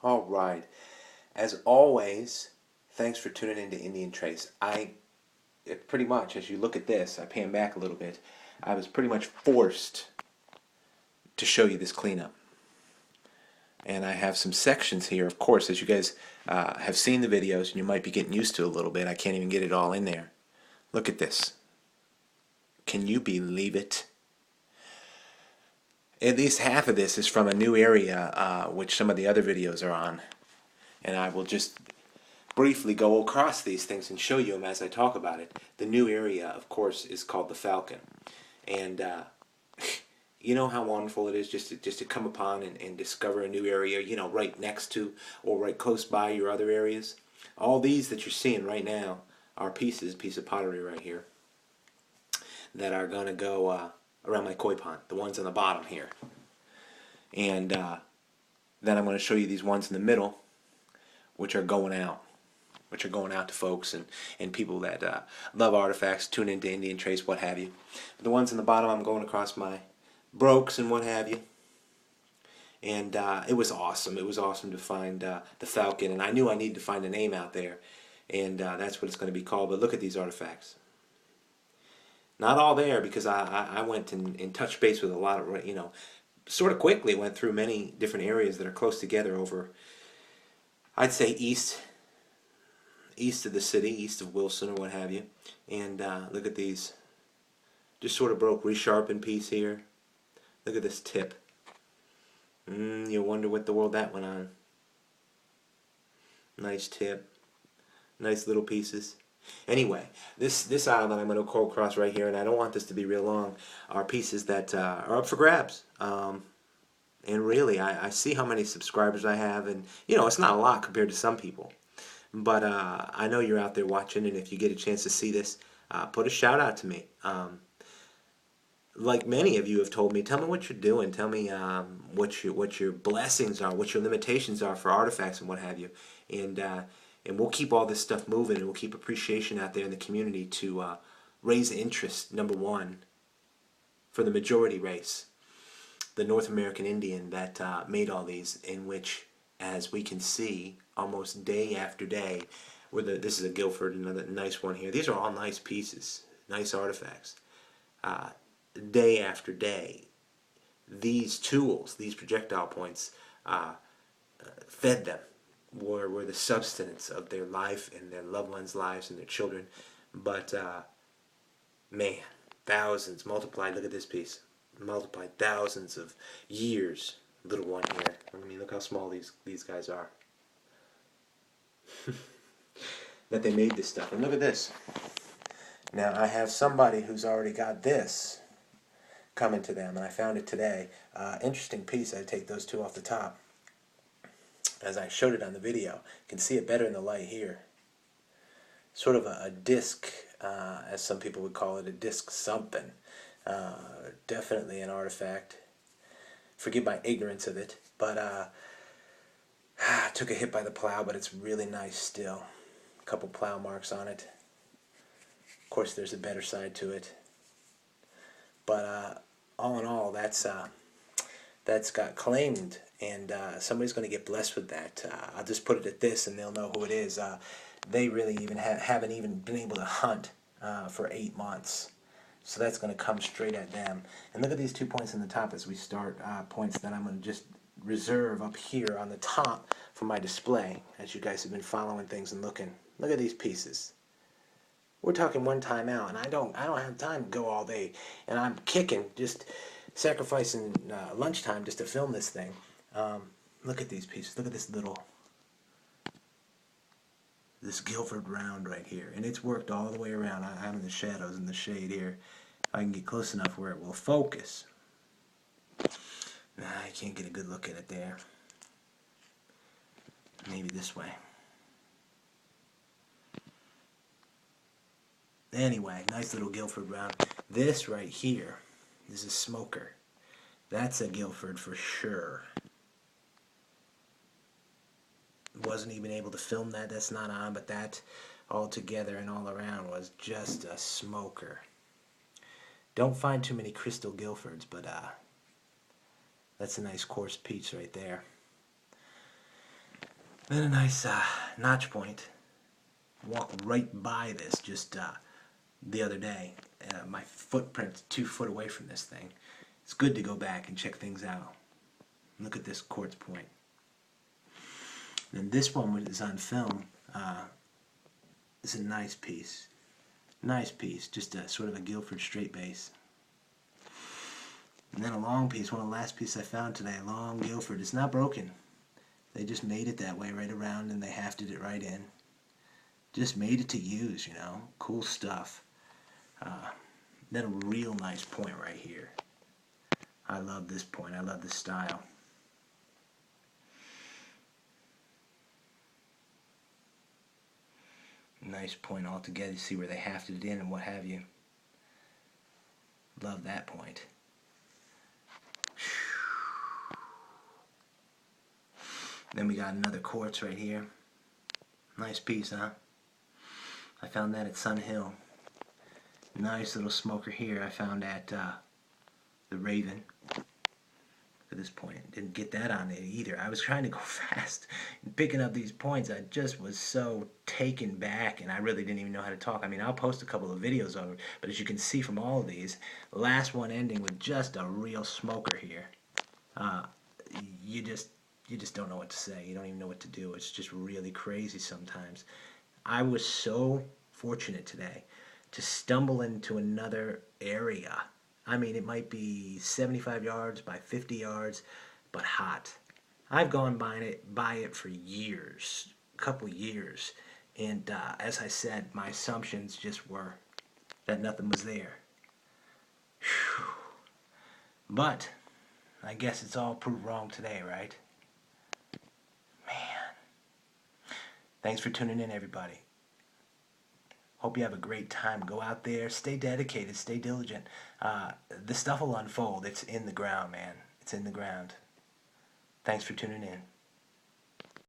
All right. As always, thanks for tuning into Indian Trace. Pretty much, as you look at this, I pan back a little bit, I was pretty much forced to show you this cleanup. And I have some sections here, of course, as you guys have seen the videos, and you might be getting used to a little bit. I can't even get it all in there. Look at this. Can you believe it? At least half of this is from a new area, which some of the other videos are on. And I will just briefly go across these things and show you them as I talk about it. The new area, of course, is called the Falcon. And you know how wonderful it is just to come upon and discover a new area, you know, right next to or right close by your other areas. All these that you're seeing right now are piece of pottery right here that are going to go around my koi pond, the ones on the bottom here. And then I'm going to show you these ones in the middle, which are going out to folks and people that love artifacts, tune into Indian Trace, what have you. The ones in the bottom, I'm going across my brokes and what have you. And it was awesome. It was awesome to find the Falcon, and I knew I needed to find a name out there, and that's what it's going to be called. But look at these artifacts. Not all there, because I went and touched base with a lot of, you know, sort of quickly went through many different areas that are close together over, I'd say east of the city, east of Wilson or what have you. And look at these. Just sort of broke, resharpened piece here. Look at this tip. You wonder what the world that went on. Nice tip. Nice little pieces. Anyway, this aisle that I'm going to go across right here, and I don't want this to be real long, are pieces that are up for grabs. And really, I see how many subscribers I have, and you know, it's not a lot compared to some people. But I know you're out there watching, and if you get a chance to see this, put a shout out to me. Like many of you have told me, tell me what you're doing. Tell me what your blessings are, what your limitations are for artifacts and what have you. And we'll keep all this stuff moving, and we'll keep appreciation out there in the community to raise interest, number one, for the majority race, the North American Indian that made all these, in which, as we can see, almost day after day, this is a Guilford, another nice one here. These are all nice pieces, nice artifacts. Day after day, these tools, these projectile points, fed them, were the substance of their life and their loved ones' lives and their children. But man, thousands multiplied. Look at this piece, multiplied thousands of years. Little one here. I mean, look how small these guys are. That they made this stuff. And look at this. Now I have somebody who's already got this coming to them, and I found it today. Interesting piece. I take those two off the top. As I showed it on the video, you can see it better in the light here. Sort of a disc, as some people would call it, a disc something. Definitely an artifact. Forgive my ignorance of it, but took a hit by the plow, but it's really nice still. A couple plow marks on it. Of course, there's a better side to it. But all in all, that's got claimed, and somebody's going to get blessed with that. I'll just put it at this, and they'll know who it is. They really even haven't even been able to hunt for 8 months. So that's going to come straight at them. And look at these 2 points in the top as we start, points that I'm going to just reserve up here on the top for my display, as you guys have been following things and looking. Look at these pieces. We're talking one time out, and I don't have time to go all day. And I'm kicking, just sacrificing lunchtime just to film this thing. Look at these pieces. Look at this Guilford round right here, and it's worked all the way around. I'm in the shadows and the shade here. I can get close enough where it will focus. I can't get a good look at it there. Maybe this way. Anyway, nice little Guilford round. This right here is a smoker. That's a Guilford for sure. Wasn't even able to film that. That's not on, but that all together and all around was just a smoker. Don't find too many crystal Guilfords, but that's a nice coarse piece right there. Then a nice notch point. Walked right by this just the other day. My footprint's 2 foot away from this thing. It's good to go back and check things out. Look at this quartz point. And this one is on film. It's a nice piece. Nice piece. Just a sort of a Guilford straight base. And then a long piece, one of the last pieces I found today, a long Guilford. It's not broken. They just made it that way right around and they hafted it right in. Just made it to use, you know. Cool stuff. Then a real nice point right here. I love this point. I love this style. Nice point all together. You see where they hafted it in and what have you. Love that point. Then we got another quartz right here. Nice piece, huh? I found that at Sun Hill. Nice little smoker here I found at the Raven. Look at this point. Didn't get that on it either. I was trying to go fast and picking up these points. I just was so taken back and I really didn't even know how to talk. I mean, I'll post a couple of videos of it, but as you can see from all of these, the last one ending with just a real smoker here. You just don't know what to say. You don't even know what to do. It's just really crazy sometimes. I was so fortunate today to stumble into another area. I mean, it might be 75 yards by 50 yards, but hot. I've gone by it for years, a couple years, and as I said, my assumptions just were that nothing was there. Whew. But I guess it's all proved wrong today, right? Man. Thanks for tuning in, everybody. Hope you have a great time. Go out there, stay dedicated, stay diligent. The stuff will unfold. It's in the ground, man. It's in the ground. Thanks for tuning in.